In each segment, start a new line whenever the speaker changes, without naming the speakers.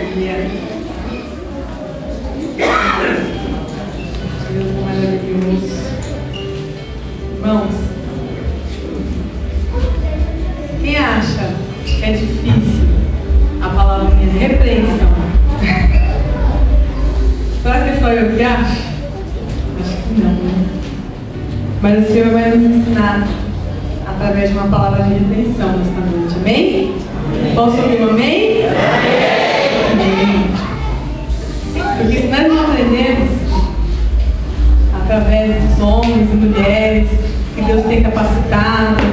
Aleluia. Deus é maravilhoso. Irmãos, quem acha que é difícil a palavrinha repreensão? Será que é só eu que acho? Acho que não, né? Mas o Senhor vai nos ensinar através de uma palavra de repreensão nesta noite. Amém? Posso ouvir um amém? Amém. Porque se nós não aprendemos através dos homens e mulheres que Deus tem capacitado,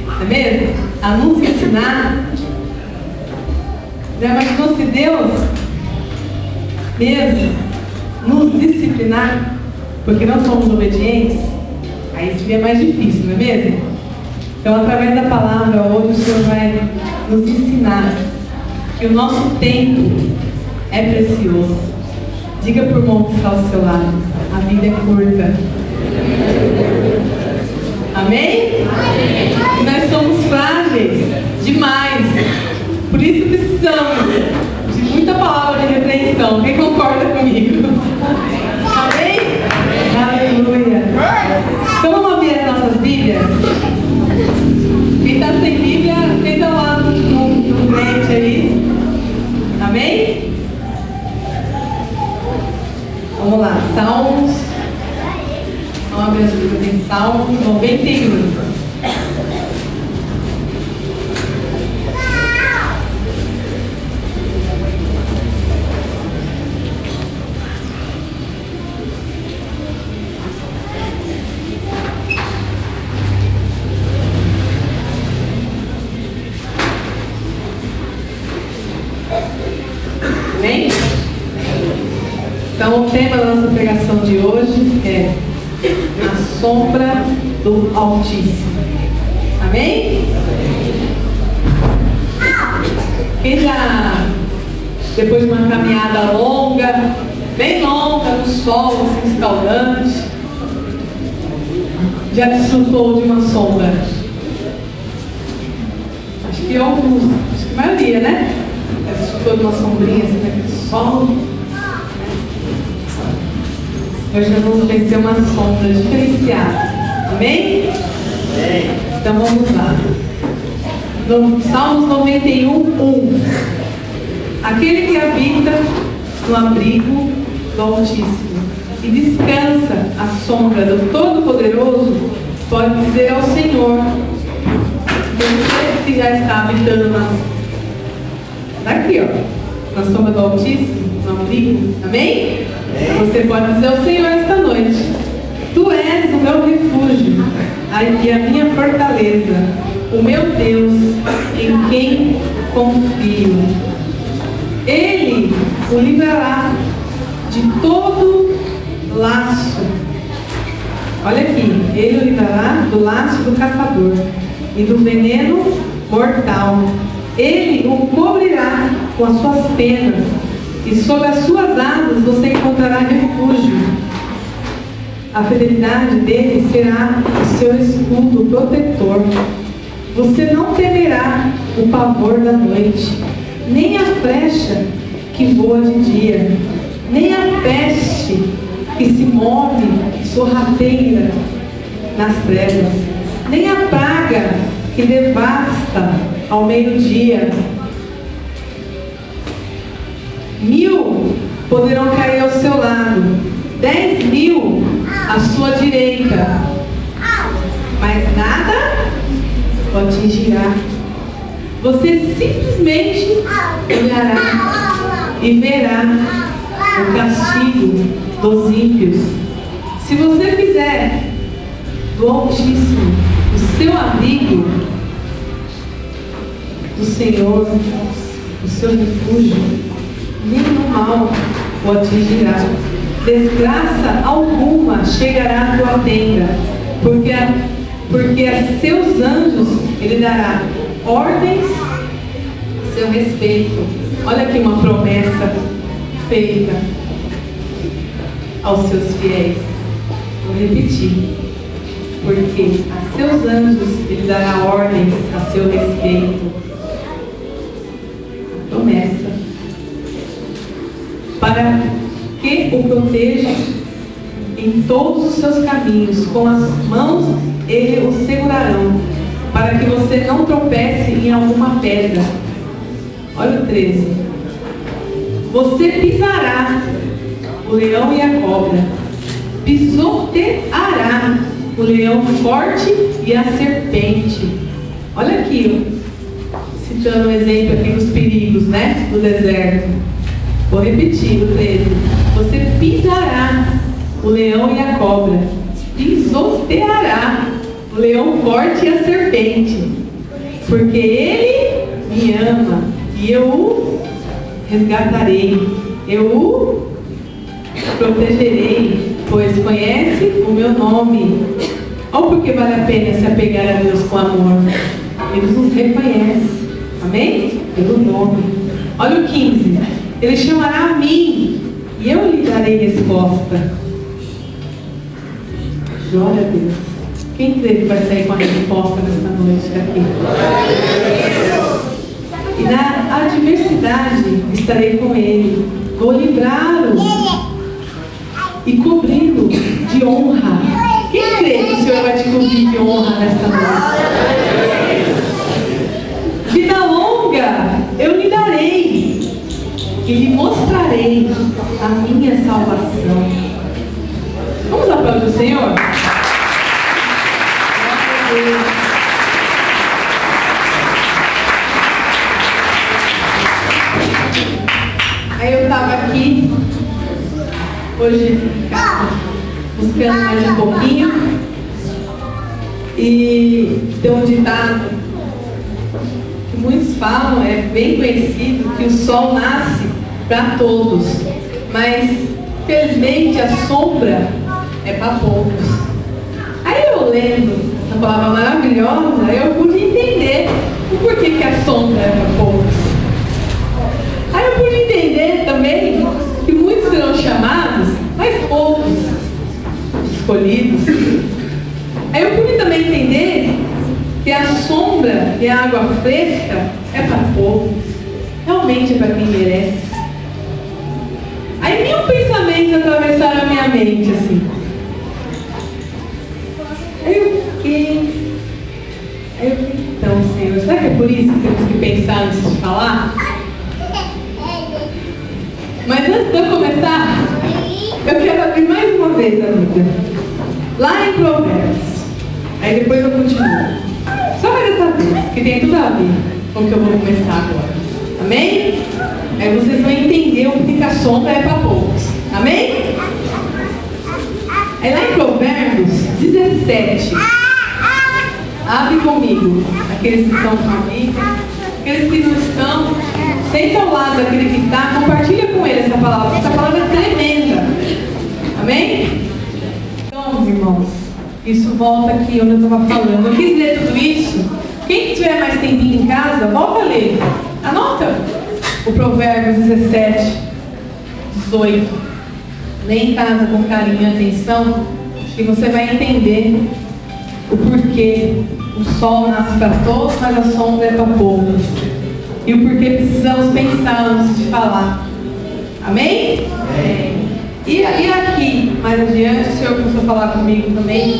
não é mesmo? A nos ensinar, já imaginou se Deus mesmo nos disciplinar porque não somos obedientes? Aí seria mais difícil, não é mesmo? Então, através da palavra, hoje o Senhor vai nos ensinar que o nosso tempo é precioso. Diga para o irmão que está ao seu lado: a vida é curta. Amém? E nós somos frágeis demais. Por isso precisamos de muita palavra de repreensão. Quem concorda comigo? Amém? Aleluia. Então vamos abrir as nossas Bíblias. Quem está sem Bíblia, senta lá no crente aí. Amém? Vamos lá, Salmos. Vamos abrir as Bíblias em Salmos 91. Amém? Então o tema da nossa pregação de hoje é a sombra do Altíssimo. Amém? Quem já, depois de uma caminhada longa, bem longa, no sol, assim, escaldante, já desfrutou de uma sombra? Acho que alguns, acho que a maioria, né? Já desfrutou de uma sombrinha assim, naquele sol. Hoje nós vamos conhecer uma sombra diferenciada. Amém? Então vamos lá. No Salmos 91, 1. Aquele que habita no abrigo do Altíssimo e descansa à sombra do Todo-Poderoso pode dizer ao Senhor: você que já está habitando daqui, ó, na sombra do Altíssimo, no abrigo. Amém? Você pode dizer ao Senhor esta noite: tu és o meu refúgio e a minha fortaleza, o meu Deus em quem confio. Ele o livrará de todo laço. Olha aqui, ele o livrará do laço do caçador e do veneno mortal. Ele o cobrirá com as suas penas e sob as suas asas você encontrará refúgio. A fidelidade dele será o seu escudo protetor. Você não temerá o pavor da noite, nem a flecha que voa de dia, nem a peste que se move sorrateira nas trevas, nem a praga que devasta ao meio-dia. 1000 poderão cair ao seu lado, 10.000 à sua direita, mas nada o atingirá. Você simplesmente olhará e verá o castigo dos ímpios. Se você fizer do Altíssimo o seu abrigo, do Senhor o seu refúgio, nenhum mal o atingirá. Desgraça alguma chegará à tua tenda, porque a seus anjos ele dará ordens a seu respeito. Olha aqui uma promessa feita aos seus fiéis. Vou repetir: porque a seus anjos ele dará ordens a seu respeito. Promessa. para que o proteja em todos os seus caminhos. Com as mãos ele o segurarão, para que você não tropece em alguma pedra. Olha o 13. Você pisará o leão e a cobra, pisoteará o leão forte e a serpente. Olha aqui, citando um exemplo aqui dos perigos, né, do deserto. Vou repetir o 13. Você pisará o leão e a cobra, pisoteará o leão forte e a serpente, porque ele me ama e eu o resgatarei, eu o protegerei, pois conhece o meu nome. Olha porque vale a pena se apegar a Deus com amor. Ele nos reconhece, amém? Pelo nome. Olha o 15. Ele chamará a mim e eu lhe darei resposta. Glória a Deus. Quem crê que vai sair com a resposta nesta noite daqui? E na adversidade estarei com ele. Vou livrá-lo e cobri-lo de honra. Quem crê que o Senhor vai te cobrir de honra nesta noite? Vida longa eu lhe darei e lhe mostrarei a minha salvação. Vamos aplaudir o Senhor? Aí eu estava aqui hoje buscando mais um pouquinho e tem um ditado que muitos falam, é bem conhecido, que o sol nasce para todos, mas felizmente a sombra é para poucos. Aí eu lendo essa palavra maravilhosa, eu pude entender o porquê que a sombra é para poucos. Aí eu pude entender também que muitos serão chamados, mas poucos escolhidos. Aí eu pude também entender que a sombra e a água fresca é para poucos, realmente é para quem merece. Aí mil pensamentos atravessaram a minha mente assim. Aí eu fiquei, então, Senhor, será que é por isso que temos que pensar antes de falar? Mas antes de eu começar, eu quero abrir mais uma vez a Bíblia. Lá em Provérbios. Aí depois eu continuo. Só mais essa vez, que tem tudo a ver com o que eu vou começar agora. Amém? Aí vocês vão entender o que a sombra é para poucos. Amém? Aí lá em Provérbios 17. Abre comigo. Aqueles que estão com a Bíblia. Aqueles que não estão, senta ao lado daquele que está, compartilha com ele essa palavra. Essa palavra é tremenda. Amém? Então, irmãos, isso volta aqui onde eu estava falando. Eu quis ler tudo isso. Quem tiver mais tempinho em casa, volta a ler. Anota o Provérbios 17, 18. Lê em casa com carinho e atenção, que você vai entender o porquê o sol nasce para todos, mas a sombra é para poucos. E o porquê precisamos pensar antes de falar. Amém? Amém. E aqui, mais adiante, o Senhor começou a falar comigo também,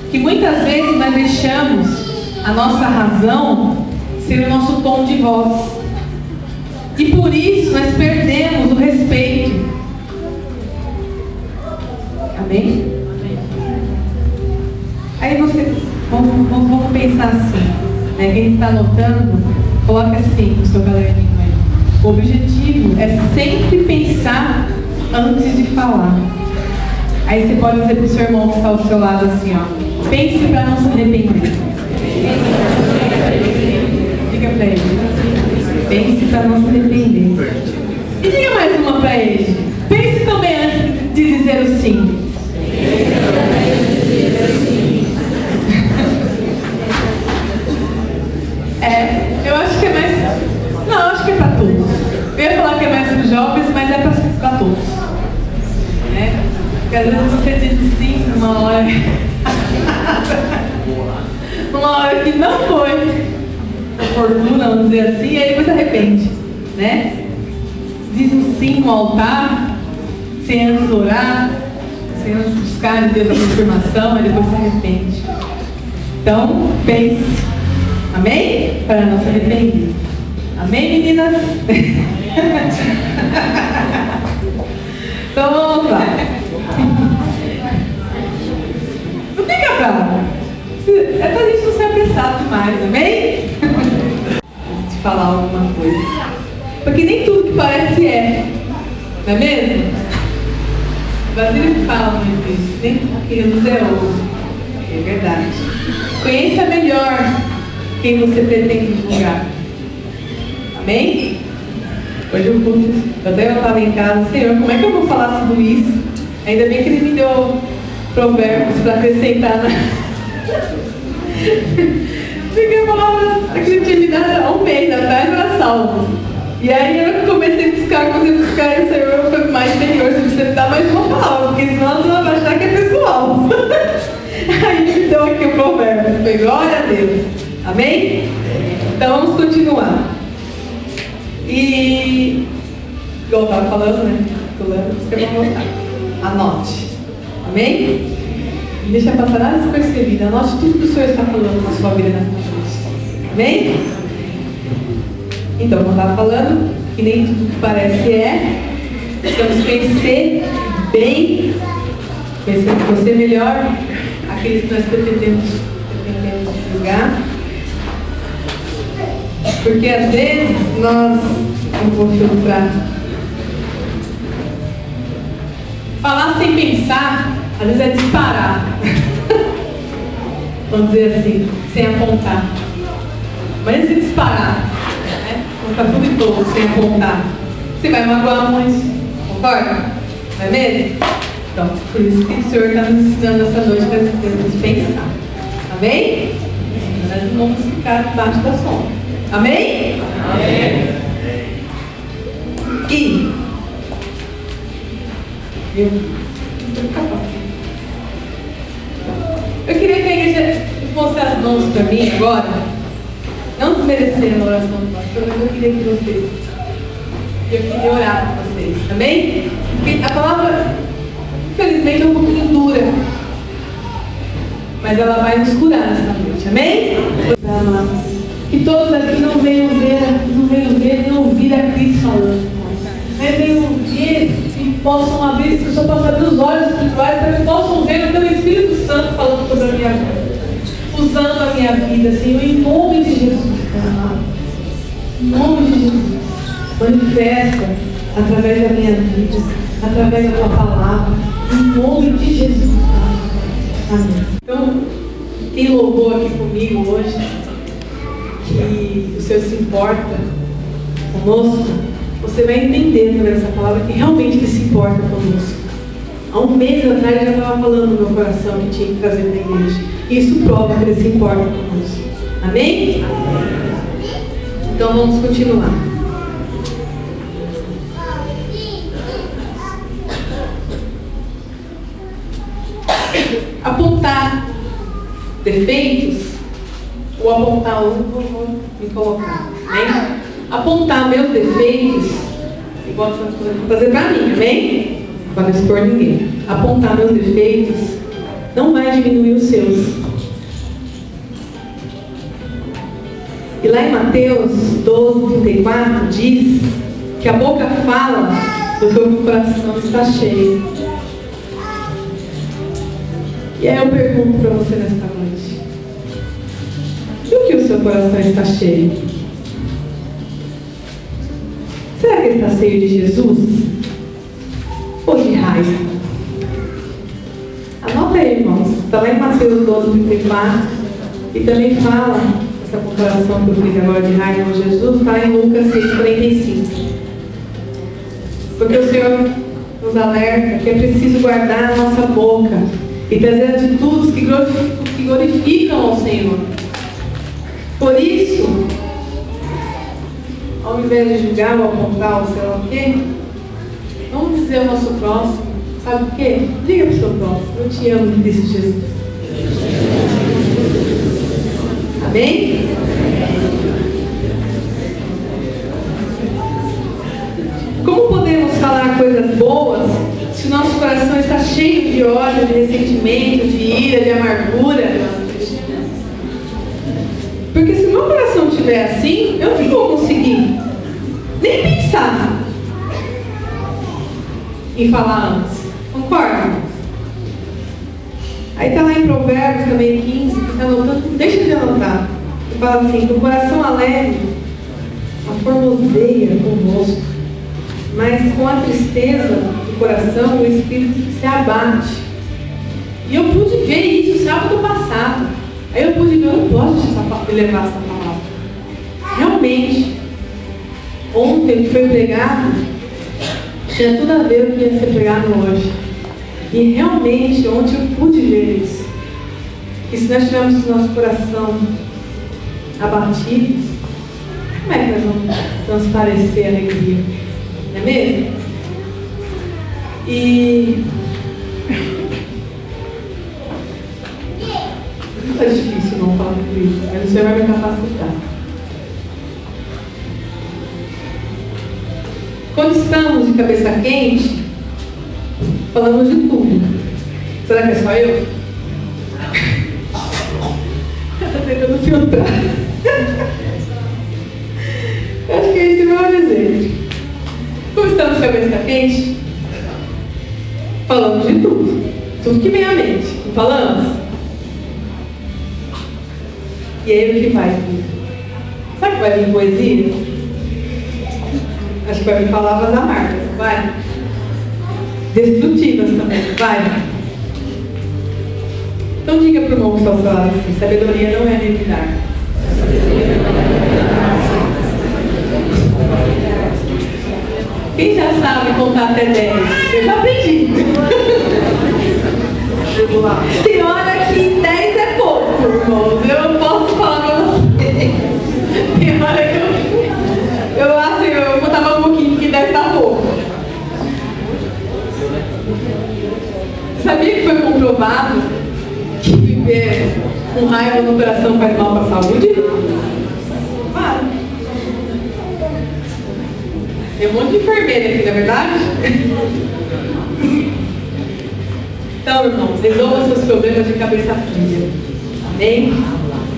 que muitas vezes nós deixamos a nossa razão ser o nosso tom de voz. E por isso nós perdemos o respeito. Amém? Aí você, vamos pensar assim, né? Quem está anotando, coloca assim no seu caderninho aí. O objetivo é sempre pensar antes de falar. Aí você pode dizer para o seu irmão que está ao seu lado assim, ó. Pense para não se arrepender. Diga para ele. Pense para não se arrepender. E diga mais uma para ele. Pense também antes de dizer o sim. Eu acho que é mais... Não, eu acho que é para todos. Eu ia falar que é mais para os jovens, mas é para todos. Né? Porque às vezes você diz sim numa hora... numa hora que não foi oportuna, vamos dizer assim, e aí você arrepende. Né? diz um sim no altar, sem antes orar, sem antes buscar em Deus a confirmação, e depois se arrepende. Então, pense. Amém? Para não se arrepender. Amém, meninas? Então vamos lá. Não fica bravo. É pra gente não ser apressado demais, amém? Antes de falar alguma coisa. Porque nem tudo que parece é. Não é mesmo? Basílio fala muito isso. Nem tudo que reluz é ouro. É verdade. Conheça melhor quem você pretende julgar. Amém? Hoje eu até estava em casa, Senhor, como é que eu vou falar tudo isso? Ainda bem que Ele me deu provérbios para acrescentar na... Porque a palavra que Ele tinha me dado há um mês atrás era salvos. E aí eu comecei a buscar, e o Senhor foi mais Senhor, você precisa me dar mais uma palavra, porque senão você vai achar que é pessoal. Aí Ele me deu aqui o provérbio. Foi glória a Deus. Amém? Então vamos continuar. E, igual eu estava falando, né? Estou lendo, você vai voltar. Anote. Amém? Não deixa passar nada despercebido. Anote tudo que o Senhor está falando na sua vida nessa noite. Amém? Então, como eu estava falando, que nem tudo que parece é. Precisamos conhecer bem, conhecer melhor aqueles que nós pretendemos julgar. Porque às vezes nós, não vou filtrar, falar sem pensar, às vezes é disparar. Vamos dizer assim, sem apontar. Mas se disparar, né? Colocar tudo e todo sem apontar, você vai magoar muitos, concorda? Não é mesmo? Então, por isso que o Senhor está nos ensinando essa noite para termos pensar. Amém? Nós não vamos ficar debaixo da sombra. Amém? Amém. E eu queria que a igreja fosse as mãos para mim agora, não desmerecendo a oração do pastor, mas eu queria que vocês, eu queria orar com vocês, amém? Porque a palavra, infelizmente, é um pouquinho dura, mas ela vai nos curar nessa noite, amém? Que todos aqui não venham ver nem ouvir a Cristo falando. Mas venham ver e possam abrir, que o Senhor possa abrir os olhos espirituais para que possam ver o Teu Espírito Santo falando sobre a minha vida. Usando a minha vida, Senhor, em nome de Jesus. Em nome de Jesus. Manifesta através da minha vida, através da Tua palavra. Em nome de Jesus. Amém. Então, quem louvou aqui comigo hoje, que o Senhor se importa conosco, você vai entender por essa palavra que realmente Ele se importa conosco. Há um mês atrás eu já estava falando no meu coração que tinha que trazer para a igreja. E isso prova que Ele se importa conosco. Amém? Então vamos continuar. Apontar defeitos ou apontar vou me colocar, amém? Apontar meus defeitos, eu posso fazer para mim, amém? Para não expor ninguém. Apontar meus defeitos não vai diminuir os seus. E lá em Mateus 12:34 diz que a boca fala do que o coração está cheio. E aí eu pergunto para você nesta noite: do que o seu coração está cheio? Será que ele está cheio de Jesus? Ou de raiva? Anota aí, irmãos. Está lá em Mateus 12:34. E também fala, essa comparação que eu fiz agora de raiva com Jesus, está em Lucas 6:45. Porque o Senhor nos alerta que é preciso guardar a nossa boca e trazer atitudes que glorificam ao Senhor. Por isso, ao invés de julgar ou apontar ou sei lá o quê, vamos dizer ao nosso próximo, sabe o quê? Diga para o seu próximo: eu te amo em Cristo Jesus. Amém? Como coisas boas, se o nosso coração está cheio de ódio, de ressentimento, de ira, de amargura. Porque se o meu coração estiver assim, eu não vou conseguir nem pensar em falar antes. Concorda? Aí está lá em Provérbios também 15, que está anotando, deixa de anotar. E fala assim: o coração alegre formoseia convosco, mas com a tristeza do coração o espírito se abate. E eu pude ver isso sábado passado. Aí eu pude ver, eu não posso levar essa palavra. Realmente, ontem que foi pregado, tinha tudo a ver com o que ia ser pregado hoje. E realmente, ontem eu pude ver isso. E se nós tivermos o nosso coração abatido, como é que nós vamos transparecer a alegria? Não é mesmo? E não é difícil não falar tudo isso, mas o Senhor vai me capacitar. Quando estamos de cabeça quente, falamos de tudo. Será que é só eu? Eu estou tentando filtrar. Eu acho que esse é o maior desejo. Como estamos de cabeça quente, falamos de tudo. Tudo que vem à mente. Não falamos? E aí o que vai vir? Sabe que vai vir poesia? Acho que vai vir palavras amargas, vai? Destrutivas também, vai? Então diga para o irmão que está ao seu lado assim: sabedoria não é revidar. Quem já sabe contar até 10? Eu já aprendi. Tem hora que 10 é pouco, irmãos. Eu posso falar para vocês. Tem hora que eu contava um pouquinho que 10 está pouco. Sabia que foi comprovado que viver com raiva no coração faz mal para a saúde? Claro. Tem um monte de enfermeira aqui, não é verdade? Então, irmãos, resolva seus problemas de cabeça fria. Amém?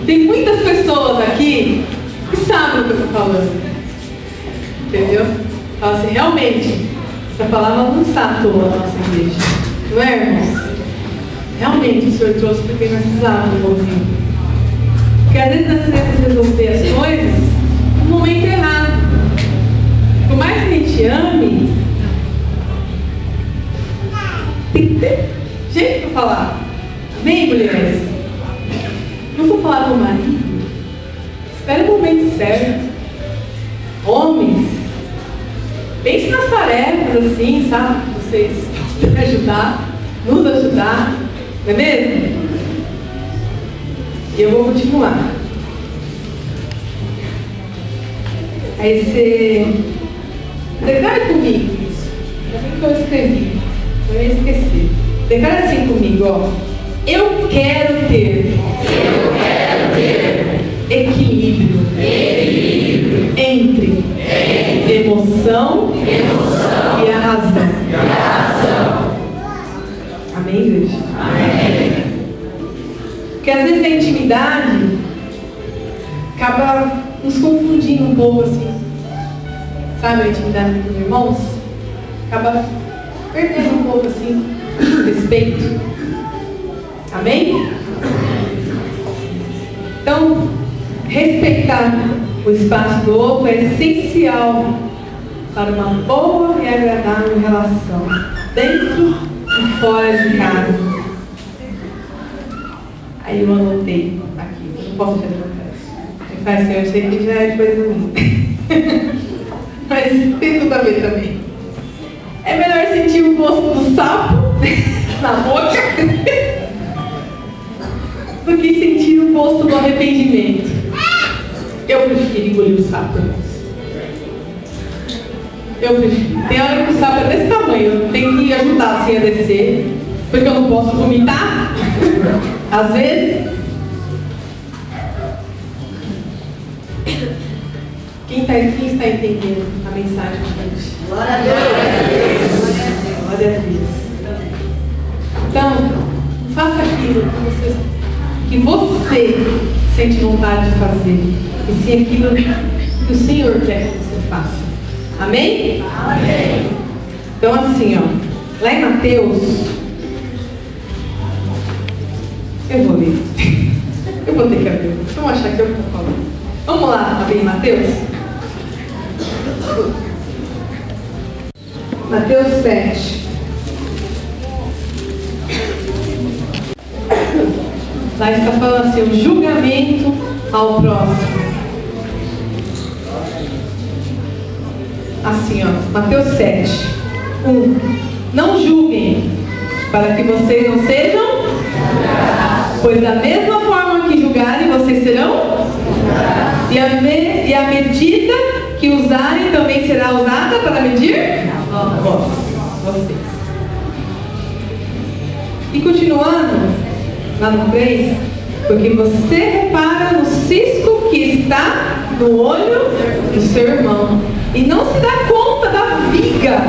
Tem muitas pessoas aqui que sabem o que eu estou falando. Entendeu? Fala assim, realmente, essa palavra não está à toa na nossa igreja. Não é, irmãos? Realmente o Senhor trouxe porque nós precisávamos ouvir. Porque às vezes nós queremos resolver as coisas no momento errado. Por mais que a gente ame, tem que ter jeito para falar. Amém, mulheres? Não vou falar com o marido. Espere o momento certo. Homens, pense nas tarefas assim, sabe? Vocês ajudar, nos ajudar. Não é mesmo? E eu vou continuar. Aí você declara comigo isso. Ainda bem que eu escrevi. Eu ia esquecer. Declara assim comigo, ó. Eu quero ter equilíbrio entre emoção e a razão. Amém, igreja? Amém. Porque às vezes a intimidade acaba nos confundindo um pouco assim. Sabe a intimidade dos irmãos? Acaba perdendo um pouco assim o respeito. Amém? Então, respeitar o espaço do outro é essencial para uma boa e agradável relação, dentro e fora de casa. Aí eu anotei aqui, não posso deixar de anotar isso. Me faz assim, eu sei que já é coisa minha. Mas tem tudo a ver também. É melhor sentir o gosto do sapo na boca do que sentir o gosto do arrependimento. Eu prefiro engolir o sapo, irmãos. Eu prefiro. Tem hora que o sapo é desse tamanho, eu tenho que ajudar assim a descer, porque eu não posso vomitar. Às vezes. Quem está entendendo a mensagem? Glória a Deus. Glória a Deus. Então, faça aquilo que você sente vontade de fazer, e sim aquilo que o Senhor quer que você faça. Amém? Amém. Então assim, ó, lá em Mateus, eu vou ler. Eu vou ter que abrir. Vamos achar que eu estou falando. Vamos lá abrir Mateus? Mateus 7. Lá está falando assim, o julgamento ao próximo. Assim, ó, Mateus 7, 1. Não julguem, para que vocês não sejam, pois da mesma forma que julgarem, vocês serão, e a medida que usarem também será usada para medir vocês. E continuando, lá no 3, porque você repara no cisco que está no olho do seu irmão e não se dá conta da viga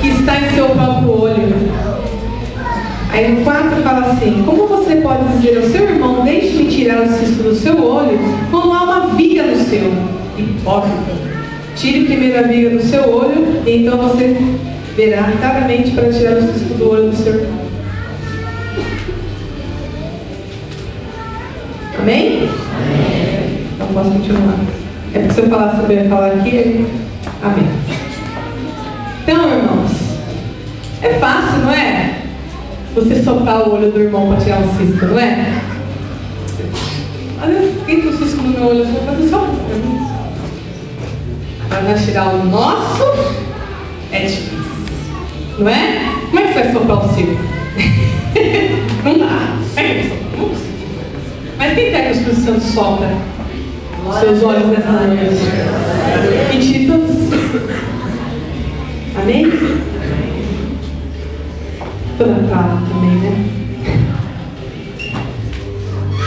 que está em seu próprio olho. Aí no 4 fala assim: como você pode dizer ao seu irmão, deixe-me tirar o cisco do seu olho, quando há uma viga no seu? Hipócrita. Tire primeiro a viga do seu olho, e então você verá claramente para tirar o cisco do olho do seu irmão. Amém? Amém. Então posso continuar. É porque se eu falar sobre eu falar aqui, amém. Então, irmãos, é fácil, não é? Você soprar o olho do irmão para tirar o cisco, não é? Às vezes entra o cisco no meu olho, eu vou fazer só para mim. Para nós tirar o nosso, é difícil, não é? Como é que você vai soprar o seu? Não dá. Como é que você sopra? Não consigo. Mas quem quer que o Espírito Santo sopra os seus olhos nessa noite? E tire todos os ciscos. Amém? Toda calma também, né?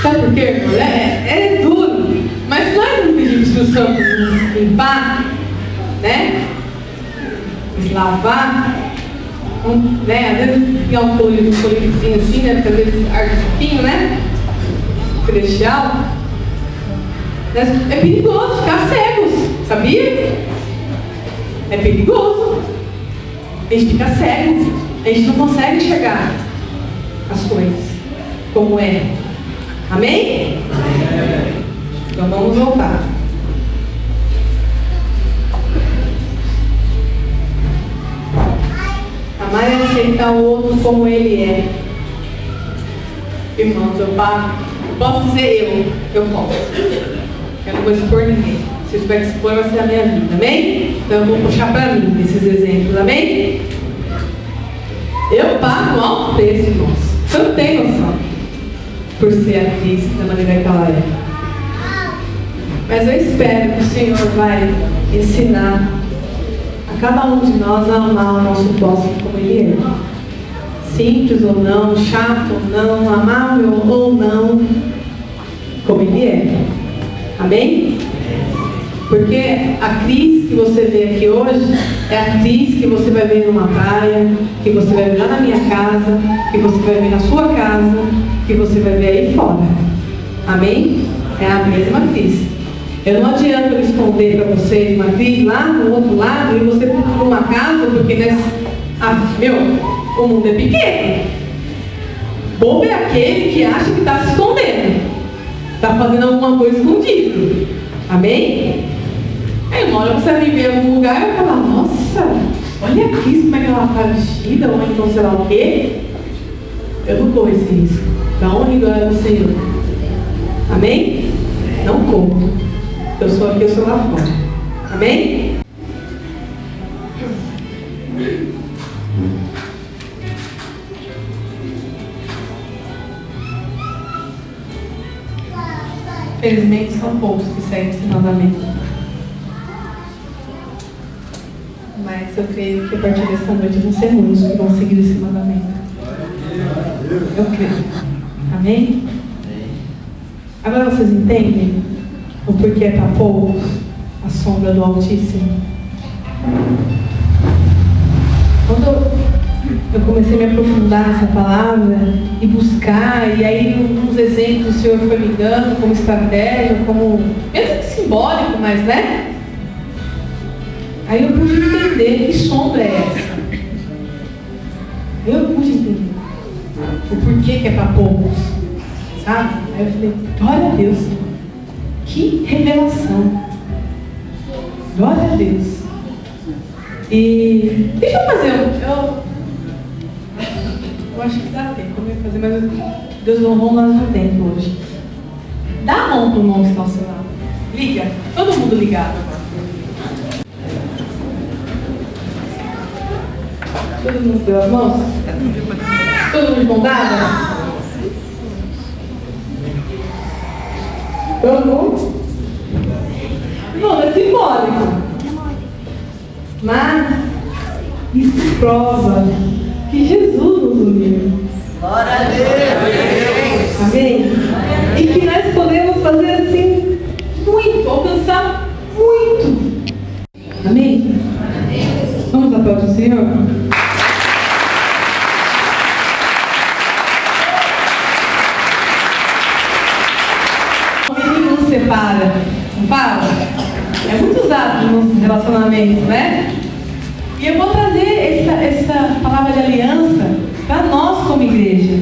Sabe por quê, irmão? É duro. Mas se nós não pedimos para o Santo nos limpar, né? Nos lavar, né? Às vezes tem um colírio assim, né? Porque às vezes arde um pouquinho, né? Celestial. É perigoso ficar cegos, sabia? É perigoso. A gente fica cego. A gente não consegue enxergar as coisas como é. Amém? Então vamos voltar. Amar e aceitar o outro como ele é. Irmãos, eu posso dizer eu posso. Eu não vou expor ninguém. Se eu tiver que expor, vai ser a minha vida. Amém? Então eu vou puxar para mim esses exemplos. Amém? Eu pago um alto preço, irmãos. Você não tem noção. Por ser atriz da maneira que ela é. Mas eu espero que o Senhor vai ensinar a cada um de nós a amar o nosso próximo como ele é. Simples ou não, chato ou não, amável ou não, como ele é. Amém? Porque a Cris que você vê aqui hoje é a Cris que você vai ver numa praia, que você vai ver lá na minha casa, que você vai ver na sua casa, que você vai ver aí fora. Amém? É a mesma Cris. Eu não adianta eu esconder para vocês uma Cris lá no outro lado e você for para uma casa, porque o mundo é pequeno. Bobo é aquele que acha que está se escondendo, está fazendo alguma coisa escondido. Amém? Aí uma hora você vai viver em algum lugar e vai falar: nossa, olha a Cris, como é que ela está vestida, ou então sei lá o quê. Eu não corro esse risco. Da honra e glória do Senhor. Amém? Não corro. Eu sou aqui, eu sou lá fora. Amém? Felizmente são poucos que seguem esse mandamento. Mas eu creio que a partir desta noite vão ser muitos que vão seguir esse mandamento. Eu creio. Amém? Agora vocês entendem o porquê é para poucos a sombra do Altíssimo? Quando eu comecei a me aprofundar nessa palavra e buscar, e aí uns exemplos o Senhor foi me dando como estratégia, como, mesmo que simbólico, mas né? Aí eu pude entender que sombra é essa. Eu pude entender o porquê que é para poucos, sabe? Aí eu falei, glória a Deus, que revelação, glória a Deus. E deixa eu fazer eu acho que dá tempo, eu ia fazer, mas Deus não vamos nós no tempo hoje. Dá a mão para o irmão que está ao seu lado. Liga, todo mundo ligado agora. Todo mundo deu as mãos? Todo mundo de mão dada? Todo mundo? Bom, é simbólico. Mas isso prova que Jesus nos uniu.
Glória a Deus!
Amém? E que nós podemos fazer assim muito, alcançar muito. Amém? Vamos aplaudir o Senhor? Não separa, não fala? É muito usado nos relacionamentos, né? E eu vou trazer essa palavra de aliança para nós como igreja.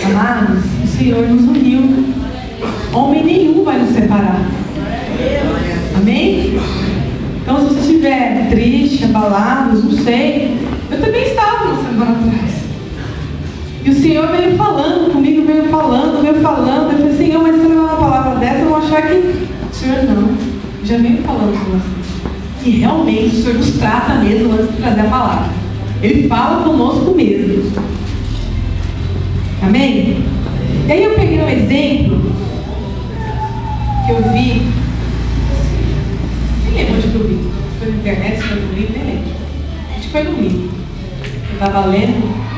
Amados, o Senhor nos uniu. Homem nenhum vai nos separar. Amém? Então, se você estiver triste, abalado, não sei. Eu também estava uma semana atrás. E o Senhor veio falando comigo, veio falando. Eu falei, Senhor, mas se eu levar uma palavra dessa, eu vou achar que... O Senhor não. Já veio falando com você. E realmente o Senhor nos trata mesmo antes de trazer a palavra. Ele fala conosco mesmo. Amém? E aí eu peguei um exemplo que eu vi. Nem lembro onde que eu vi. Foi na internet, foi no livro, nem lembro. Acho que foi no livro. Eu estava lendo.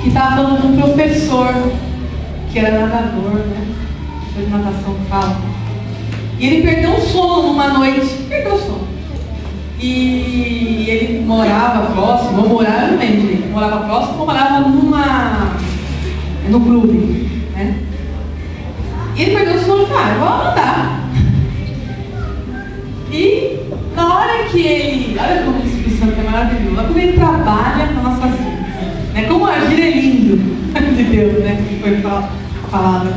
Que estava falando com um professor que era nadador, né? Foi de natação que fala. E ele perdeu o sono numa noite. Perdeu o sono. E ele morava próximo, ou morava, eu não lembro direito. Morava próximo ou morava no clube, né? E ele perdeu o sono e falou, eu vou andar. E na hora que ele, olha como o Espírito Santo é maravilhoso, quando ele trabalha na nossa vida, né? Como agir é lindo de Deus, né? Que foi falado.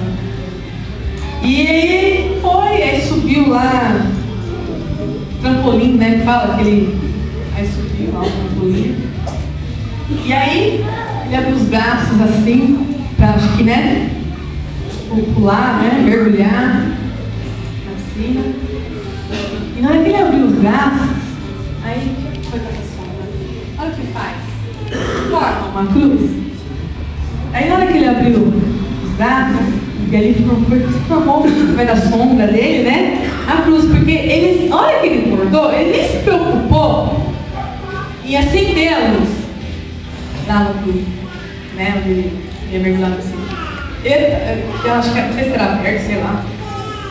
E ele foi, aí subiu lá, trampolim, né? Que fala aquele. Aí subiu lá o trampolim. E aí ele abriu os braços assim, pra acho que, né? Pular, né? Mergulhar na piscina. E na hora que ele abriu os braços, aí o que foi com essa sombra? Olha o que faz. Forma uma cruz. Aí na hora que ele abriu os braços, e ali formou vai da sombra dele, né? A cruz, porque ele, na hora que ele cortou, ele nem se preocupou em acender a luz lá no clube, né? Onde ele ia mergulhar assim. Eu acho que não sei se era aberto, sei lá.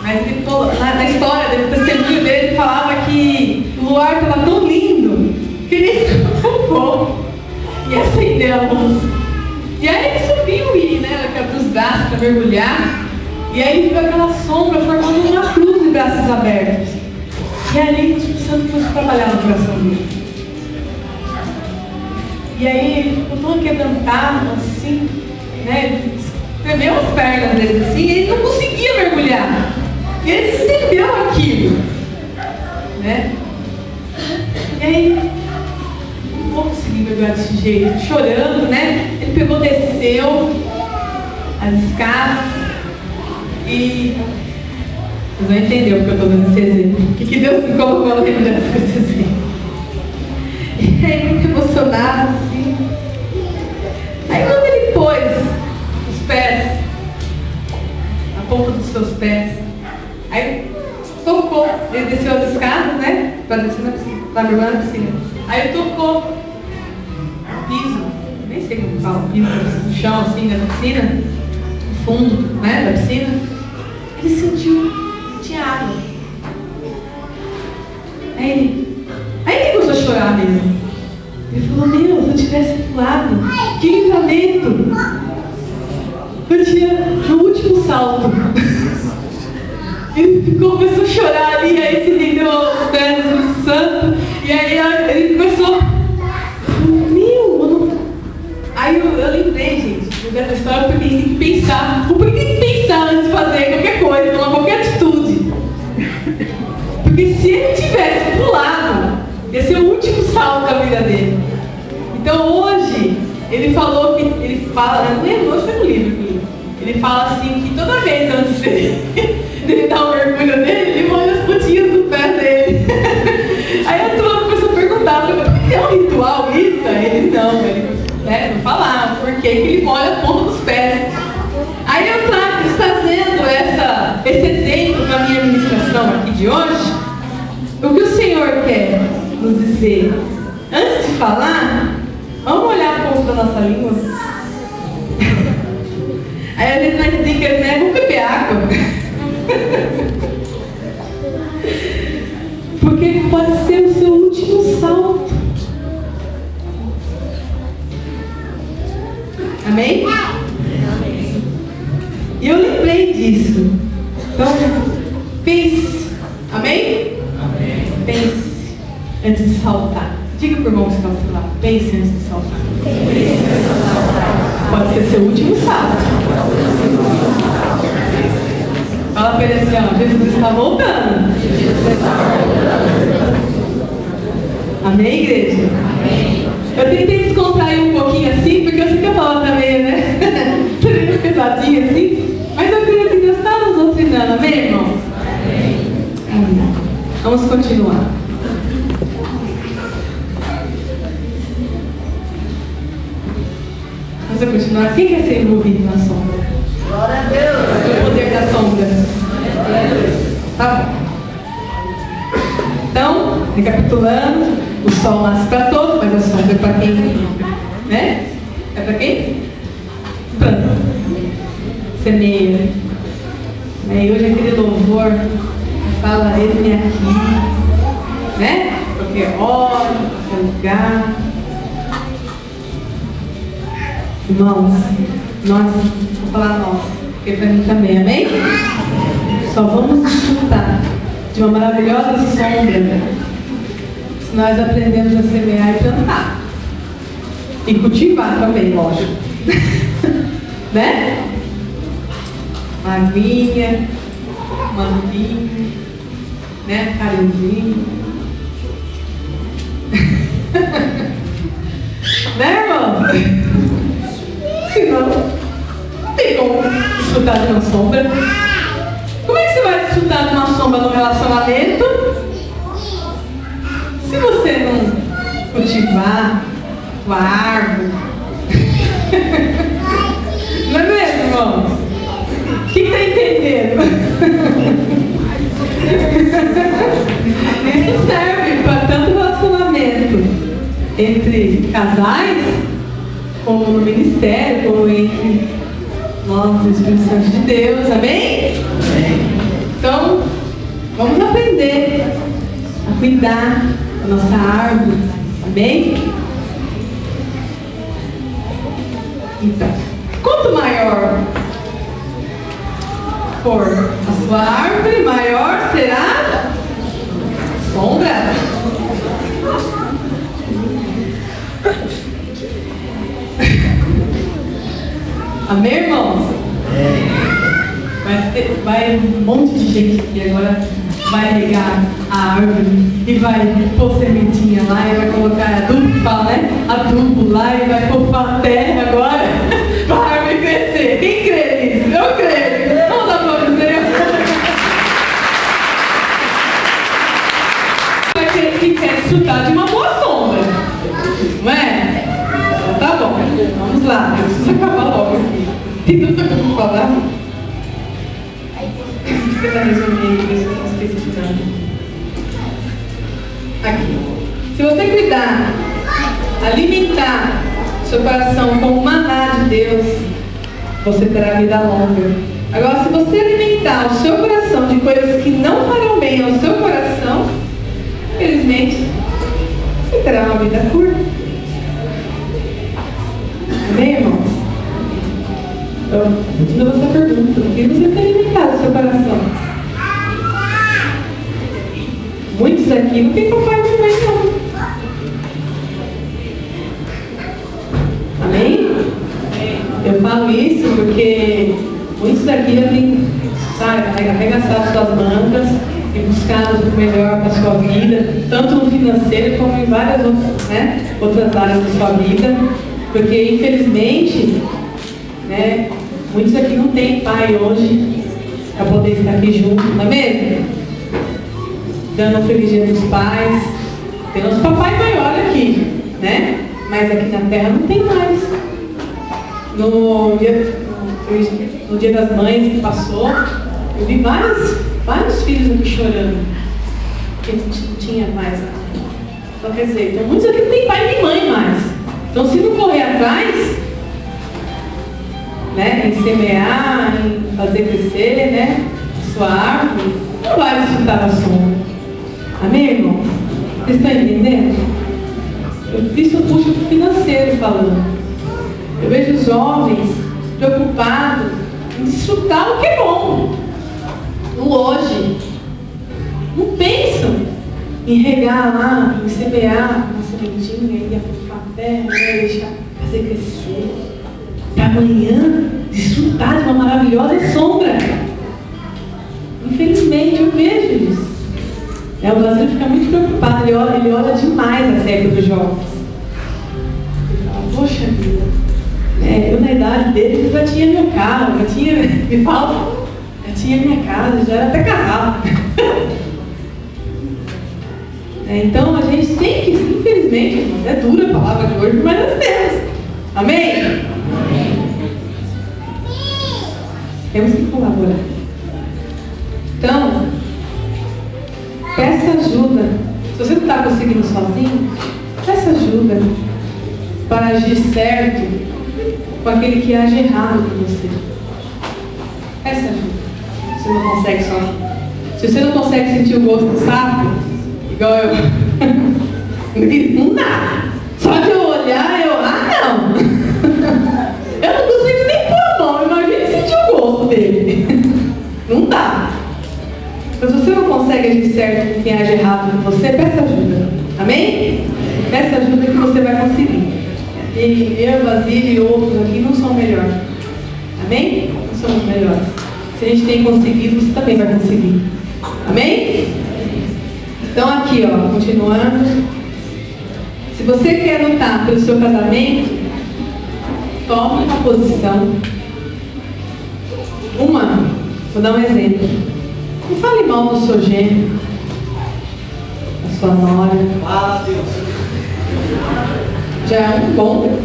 Mas ele falou, na história dele, no testemunho dele, ele falava que o luar estava tão lindo que ele nem se preocupou em acender a luz. E aí ele subiu e, né, que abriu os braços para mergulhar. E aí ele viu aquela sombra formando uma cruz de braços abertos. E ali o Espírito Santo foi trabalhar no coração dele. E aí ele ficou tão quebrantado assim, né? Tremeu as pernas dele assim, e ele não conseguia mergulhar. E ele entendeu aquilo, né? E aí não vou conseguir mergulhar desse jeito, chorando, né? Ele pegou, desceu as escadas e vocês vão entender o que eu estou dando esse exemplo. O que Deus me colocou na minha vida com esse exemplo. E aí muito emocionado assim. Aí quando ele pôs os pés, a ponta dos seus pés, aí tocou, ele desceu as escadas, né? Para descer na piscina, para mergulhar na piscina. Aí ele tocou o piso, nem sei como fala o piso, no chão assim, da piscina, no fundo, né, da piscina. Ele sentiu que tinha água. Aí ele começou a chorar mesmo. Ele falou, meu, se eu tivesse pulado, que livramento! Eu tinha no último salto. Ele começou a chorar ali, aí se rendeu aos pés do santo, e aí ele começou, meu, aí eu lembrei, gente, dessa história, porque tem que pensar, o porquê tem que pensar antes de fazer qualquer coisa, tomar qualquer atitude. Porque se ele tivesse pulado, ia ser o último salto da vida dele. Então hoje, ele falou que, ele fala, não lembro, hoje foi no livro, ele fala assim que toda vez antes dele dar um mergulho nele, ele molha as pontinhas do pé dele. Aí a turma começou a perguntar, é um ritual isso? Aí ele não falava, por que ele molha a ponta dos pés. Aí eu estou trazendo esse exemplo para a minha ministração aqui de hoje. O que o Senhor quer nos dizer? Antes de falar, vamos olhar a ponta da nossa língua. Aí a gente vai dizer que vamos beber água. Porque pode ser o seu último salto. Amém? E eu lembrei disso. Então, pense. Amém? Amém. Pense antes de saltar. Diga para o irmão que está ao seu lado. Pense antes de saltar. Pode ser seu último salto. Fala para ele assim, ó, Jesus está voltando. Amém, igreja? Amém. Eu tentei descontrair um pouquinho assim, porque eu sei que a palavra tá meio, né? Meio pesadinha assim. Mas eu creio que Deus está nos doutrinando, amém, irmãos? Amém. Vamos continuar. Vamos continuar. Quem quer ser envolvido na sombra?
Glória a Deus.
O poder da sombra. Tá bom. Então, recapitulando, o sol nasce para todos, mas a sombra é para quem? Né? É para quem? Planta. Semeia. E hoje aquele louvor fala, eis-me aqui. Né? Porque hora, qualquer lugar. Irmãos, nós, vou falar nós, porque para mim também, amém? Só vamos desfrutar de uma maravilhosa sombra se nós aprendemos a semear e plantar. E cultivar também, lógico. Né? Uma aguinha, uma luvinha, né? Carinhozinho. Né, irmão? Senão, não tem como desfrutar de uma sombra. Como é que você vai desfrutar de uma sombra no relacionamento se você não cultivar a árvore? Não é mesmo, irmãos? Quem está entendendo? Isso serve para tanto relacionamento entre casais, como no ministério, como entre nós e o Espírito Santo de Deus, amém? Amém. Então, vamos aprender a cuidar da nossa árvore, amém? Então, quanto maior for a sua árvore, maior será a sombra. Amém, irmãos? Vai um monte de gente aqui agora vai regar a árvore e vai pôr sementinha lá e vai colocar adubo, fala, né? Adubo lá e vai pôr a terra agora para a árvore crescer. Quem crê nisso? Eu creio. Vamos lá para o Senhor. Vai querer que quer desfrutar de uma boa sombra, não é? Então, tá bom, vamos lá. Eu preciso acabar logo aqui. Tem tanta coisa para falar. Vou tentar resumir ver se eu não esqueci de nada. Aqui. Se você cuidar, alimentar seu coração com o maná de Deus, você terá vida longa. Agora, se você alimentar o seu coração de coisas que não farão bem ao seu coração, infelizmente, você terá uma vida curta. Então, de novo essa pergunta: o que você tem alimentado no seu coração? Muitos aqui não tem papai e mamãe, não. Amém? Eu falo isso porque muitos aqui já têm, sabe, arregaçado suas mangas e buscado o melhor para a sua vida, tanto no financeiro como em várias outras, né, outras áreas da sua vida, porque infelizmente, né, muitos aqui não têm pai hoje para poder estar aqui junto, não é mesmo? Dando um feliz dia dos pais. Tem nosso papai maior aqui, né? Mas aqui na terra não tem mais. No dia das mães que passou, eu vi vários filhos aqui chorando, porque não tinha mais. Então, quer dizer, então, muitos aqui não tem pai nem mãe mais. Então, se não correr atrás, né, em semear, em fazer crescer, né, a sua árvore, não vai desfrutar da sombra. Amém, irmãos? Vocês estão entendendo? Isso eu puxo para o financeiro falando. Eu vejo os jovens preocupados em desfrutar o que é bom, o hoje. Não pensam em regar lá, em semear uma sementinha e aprofar a terra, né, deixar fazer crescer, para amanhã desfrutar de uma maravilhosa sombra. Infelizmente eu vejo isso. O Brasil fica muito preocupado, ele olha demais a série dos jovens. Ele fala: poxa vida, eu na idade dele já tinha meu carro, já tinha minha casa, já era até casado. Então a gente tem que, infelizmente, irmãos, é dura a palavra de hoje, mas nós temos. Amém? Amém. Temos que colaborar. Então, peça ajuda. Se você não está conseguindo sozinho, peça ajuda para agir certo com aquele que age errado com você. Peça ajuda. Se você não consegue sozinho. Se você não consegue sentir o gosto do sapo, igual eu, não dá. Só de eu olhar, não. Eu não consigo nem pôr a mão. Imagina sentir o gosto dele. Não dá. Mas se você não consegue agir certo com quem age errado com você, peça ajuda. Amém? Peça ajuda que você vai conseguir. E eu, Basílio e outros aqui não são melhores. Amém? Não somos melhores. Se a gente tem conseguido, você também vai conseguir. Amém? Então aqui, ó, continuando. Se você quer lutar pelo seu casamento, tome uma posição. Vou dar um exemplo. Não fale mal do seu gênero, da sua nora.
Ah, Deus.
Já é um bom.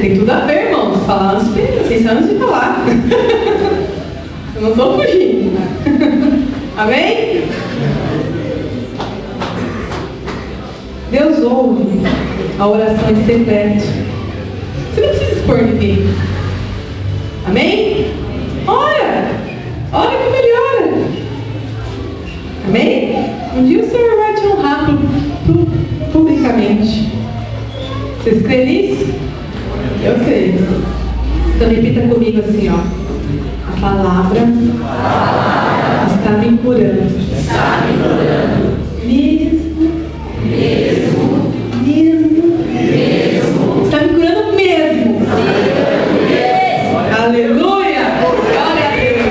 Tem tudo a ver, irmãos. Falar antes de falar. Eu não estou fugindo. Amém? Deus ouve a oração em secreto. Você não precisa expor ninguém. Amém? Olha que melhora. Amém? Um dia o Senhor vai te honrar publicamente. Vocês creem nisso? Eu creio. Então repita comigo assim, ó. A palavra está me curando. Mesmo. Está me curando mesmo. Aleluia! Glória a Deus!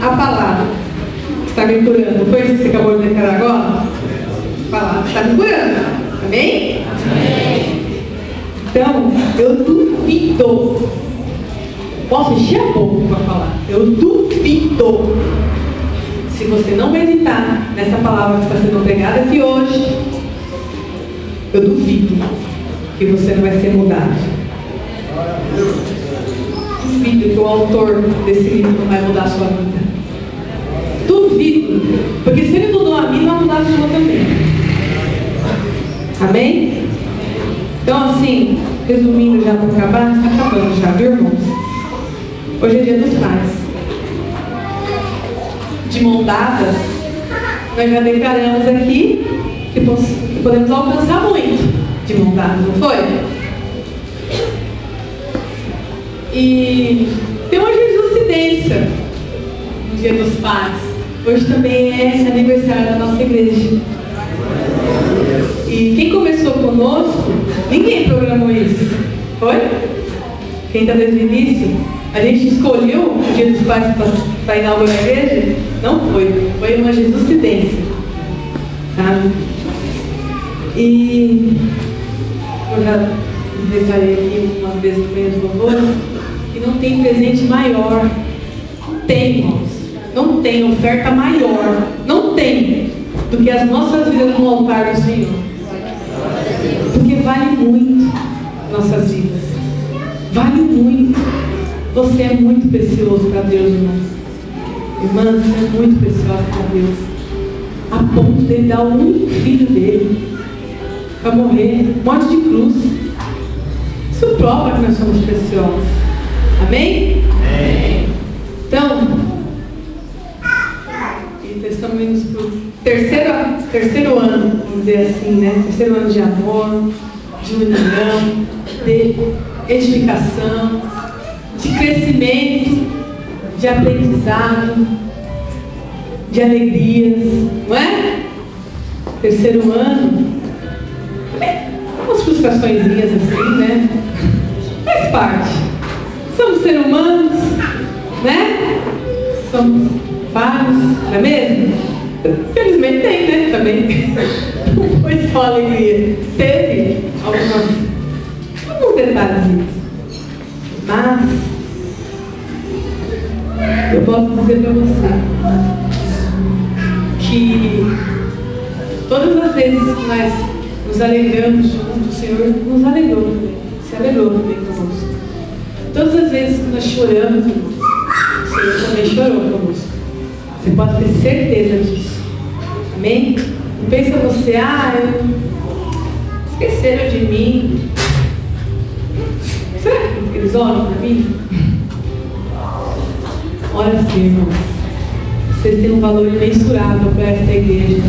A palavra está me curando. Foi isso que você acabou de declarar agora? A palavra está me curando. Amém? Amém. Então, eu duvido. Posso encher a boca para falar. Eu duvido. Se você não meditar nessa palavra que está sendo pregada aqui hoje, eu duvido que você não vai ser mudado. Duvido que o autor desse livro não vai mudar a sua vida. Duvido. Porque se ele mudou a minha, vai mudar a sua também. Amém? Então, assim, resumindo já para acabar, está acabando já, viu, irmãos? Hoje é dia dos pais. De mão dadas, nós já declaramos aqui que podemos alcançar muito de montar, não foi? E tem uma jesucidência no Dia dos Pais. Hoje também é aniversário da nossa igreja. E quem começou conosco, ninguém programou isso. Foi? Quem está desde o início? A gente escolheu o Dia dos Pais para inaugurar a igreja? Não foi. Foi uma jesucidência. Sabe? E eu já declarei aqui uma vez no meio dos louvores que não tem presente maior. Não tem, irmãos. Não tem oferta maior. Não tem do que as nossas vidas no altar do Senhor. Porque vale muito nossas vidas. Vale muito. Você é muito precioso para Deus, irmãos. Irmãs, você é muito precioso para Deus. A ponto de ele dar o único filho dele para morrer, morte de cruz. Isso prova que nós somos preciosos. Amém? Amém. Então, estamos indo para o terceiro ano, vamos dizer assim, né? Terceiro ano de amor, de união, de edificação, de crescimento, de aprendizado, de alegrias, não é? Terceiro ano, umas frustraçõezinhas assim, né? Faz parte. Somos seres humanos, né? Somos vários, não é mesmo? Infelizmente tem, né? Também. Não foi só alegria. Teve alguns detalhes. Mas eu posso dizer para você que todas as vezes que nós nos alegramos juntos, o Senhor nos alegrou também. Se alegrou também conosco. Todas as vezes que nós choramos, o Senhor também chorou conosco. Você pode ter certeza disso. Amém? Não pensa você, esqueceram de mim. Será que eles olham para mim? Olha sim, irmãos. Vocês têm um valor imensurável para esta igreja.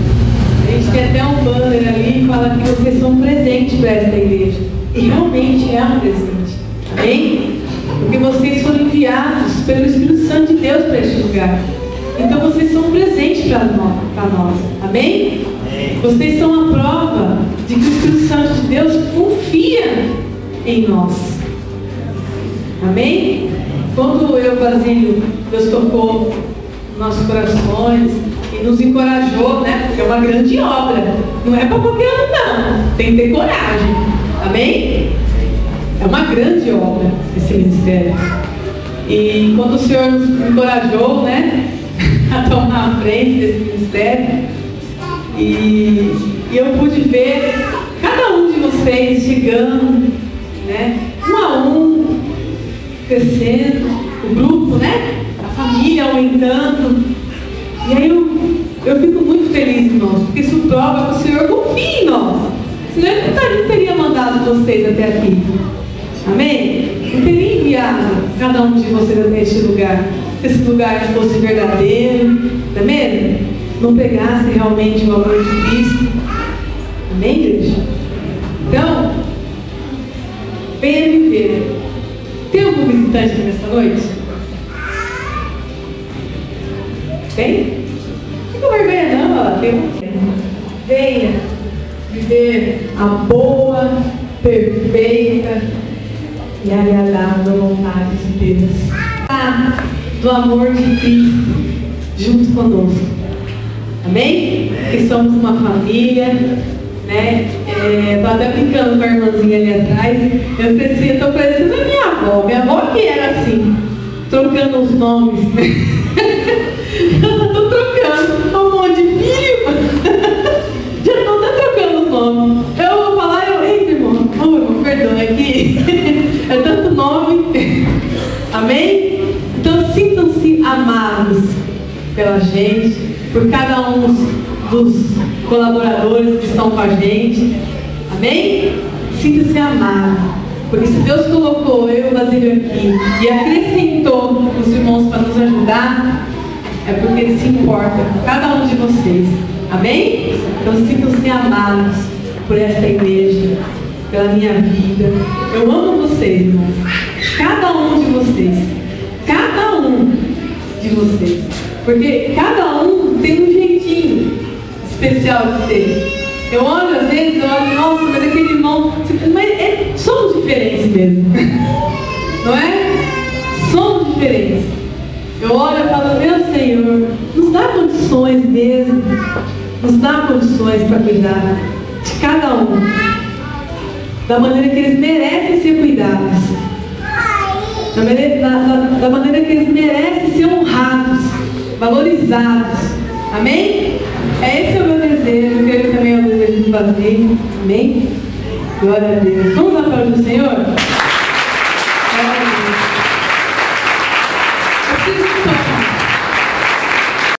A gente tem até um banner ali que fala que vocês são um presente para esta igreja. E realmente é um presente. Amém? Porque vocês foram enviados pelo Espírito Santo de Deus para este lugar. Então vocês são um presente para nós. Amém? Vocês são a prova de que o Espírito Santo de Deus confia em nós. Amém? Quando eu, Basílio, Deus tocou nos nossos corações e nos encorajou, né? Porque é uma grande obra. Não é para qualquer um, não. Tem que ter coragem. Amém? É uma grande obra esse ministério. E quando o Senhor nos encorajou, né? A tomar a frente desse ministério, e eu pude ver cada um de vocês chegando, né, um a um, crescendo, o grupo, né, a família aumentando, e aí eu fico muito feliz, irmãos, porque isso prova que o Senhor confia em nós, senão Ele não teria mandado vocês até aqui, amém? Não teria enviado cada um de vocês até este lugar. Se esse lugar fosse verdadeiro, não é mesmo? Não pegasse realmente o amor de Cristo. Amém, igreja? Então, venha viver. Tem algum visitante aqui nessa noite? Tem? Não fica vergonha não, ela tem um. Venha viver a boa, perfeita e agradável vontade de Deus. Do amor de Cristo junto conosco. Amém? Que somos uma família, né? Estou até brincando com a irmãzinha ali atrás. Eu estou parecendo a minha avó. Minha avó que era assim, trocando os nomes. Eu estou trocando um monte de filho. Já estou até trocando os nomes. Eu vou falar, eita, irmão, perdoa aqui. É tanto nome. Amém? Então sintam-se amados pela gente, por cada um dos colaboradores que estão com a gente. Amém? Sinta-se amado. Porque se Deus colocou eu e o Basílio aqui e acrescentou os irmãos para nos ajudar, é porque Ele se importa com cada um de vocês. Amém? Então sintam-se amados por esta igreja, pela minha vida. Eu amo vocês, irmãos. Cada um de vocês. Cada um de vocês. Porque cada um tem um jeitinho especial de ser. Eu olho às vezes, nossa, mas aquele irmão... Mas somos diferentes mesmo. Não é? Somos diferentes. Eu olho e falo, meu Senhor, nos dá condições mesmo. Nos dá condições para cuidar de cada um. Da maneira que eles merecem ser cuidados. Da maneira que eles merecem ser honrados, valorizados. Amém? Esse é o meu desejo, eu creio que também é o desejo de fazer. Amém? Glória a Deus. Vamos aplaudir o Senhor?